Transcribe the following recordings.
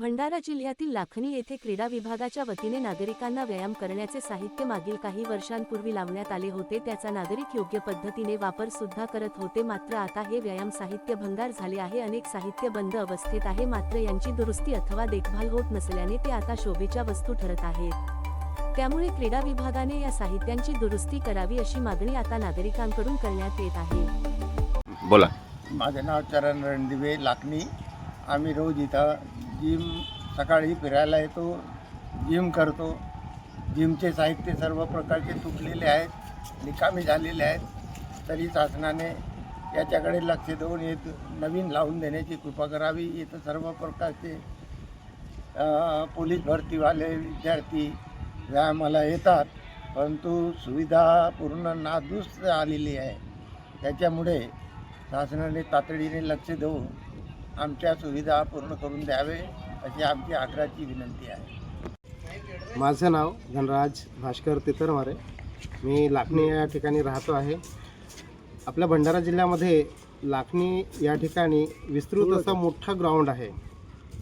भंडारा जिल्ह्यातील लाखनी येथे क्रीडा विभागाच्या वतीने नागरिकांना व्यायाम करण्याचे साहित्य मागील काही वर्षांपूर्वी लावण्यात आले होते। त्याचा नागरिक योग्य पद्धतीने वापर सुद्धा करत होते, मात्र आता हे व्यायाम साहित्य भंगार झाले आहे। अनेक साहित्य बंद अवस्थेत आहे, मात्र यांची दुरुस्ती अथवा देखभाल होत नसल्याने ते आता शोभेच्या वस्तू ठरत आहेत। त्यामुळे क्रीडा विभागाने या साहित्यांची दुरुस्ती करावी अशी मागणी आता नागरिकांकडून करण्यात येत आहे। बोला। माझे नाव चरण रणदिवे, लाखनी। आम्ही रोज इथं जिम सकाळी फिरायला येतो, जिम करतो। जिमचे साहित्य सर्व प्रकारचे तुटलेले आहेत, निकामी झालेले आहेत। तरी शासनाने याच्याकडे लक्ष देऊन नवीन लावून देण्याची कृपा करावी। इथं सर्व प्रकारचे पोलीस भरतीवाले विद्यार्थी व्यायामाला येतात, परंतु सुविधा पूर्ण नादुरुस्त आलेली आहे। त्याच्यामुळे शासनाने तातडीने लक्ष देऊन आमच्या सुविधा पूर्ण करून द्यावे अशी आमची आग्रहाची विनंती आहे। माझं नाव धनराज भास्कर तितरमारे, मी लाखनी या ठिकाणी राहतो आहे। आपल्या भंडारा जिल्ह्यामध्ये लाखनी या ठिकाणी विस्तृत असा मोठा ग्राउंड आहे,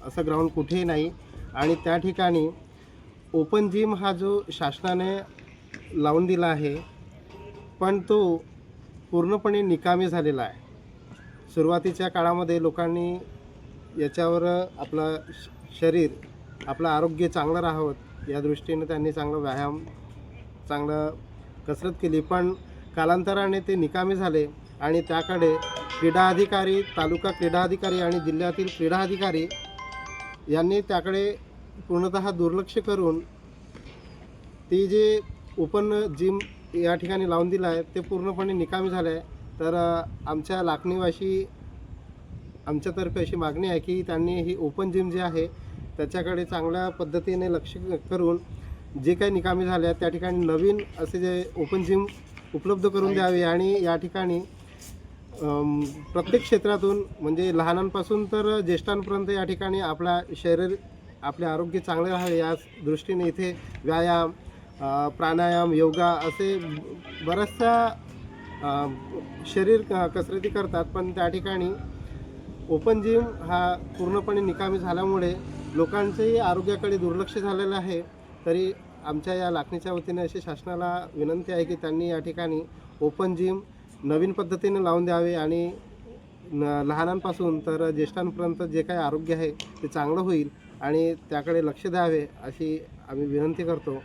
असं ग्राउंड कुठेही नाही। आणि त्या ठिकाणी ओपन जिम हा जो शासनाने लावून दिला आहे, पण तो पूर्णपणे निकामी झालेला आहे। सुरुवातीच्या काळामध्ये लोकांनी याच्यावर आपलं शरीर, आपलं आरोग्य चांगलं राहावं या दृष्टीने त्यांनी चांगलं व्यायाम, चांगलं कसरत केली, पण कालांतराने ते निकामी झाले। आणि त्याकडे क्रीडा अधिकारी, तालुका क्रीडा अधिकारी आणि जिल्ह्यातील क्रीडा अधिकारी यांनी त्याकडे पूर्णतः दुर्लक्ष करून ती जे ओपन जिम या ठिकाणी लावून दिलं आहे ते पूर्णपणे निकामी झालं आहे। तर आमच्या लाखनीवासी आमच्यातर्फे अशी मागणी आहे की त्यांनी ही ओपन जिम जी आहे त्याच्याकडे चांगल्या पद्धतीने लक्ष करून जे काही निकामी झाले आहेत त्या ठिकाणी नवीन असे जे ओपन जिम उपलब्ध करून द्यावे। आणि या ठिकाणी प्रत्येक क्षेत्रातून म्हणजे लहानांपासून तर ज्येष्ठांपर्यंत या ठिकाणी आपला शरीर, आपले आरोग्य चांगले राहावे या दृष्टीने इथे व्यायाम, प्राणायाम, योगा असे बऱ्याचशा शरीर कसरती करतात। पण त्या ठिकाणी ओपन जिम हा पूर्णपणे निकामी झाल्यामुळे लोकांचंही आरोग्याकडे दुर्लक्ष झालेलं आहे। तरी आमच्या या लाखनीच्या वतीने अशी शासनाला विनंती आहे की त्यांनी या ठिकाणी ओपन जिम नवीन पद्धतीने लावून द्यावे आणि लहानांपासून तर ज्येष्ठांपर्यंत जे काही आरोग्य आहे ते चांगलं होईल आणि त्याकडे लक्ष द्यावे अशी आम्ही विनंती करतो।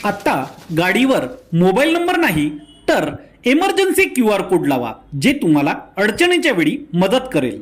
आता गाडीवर मोबाईल नंबर नाही तर इमर्जन्सी QR कोड लावा, जे तुम्हाला अडचणीच्या वेळी मदत करेल।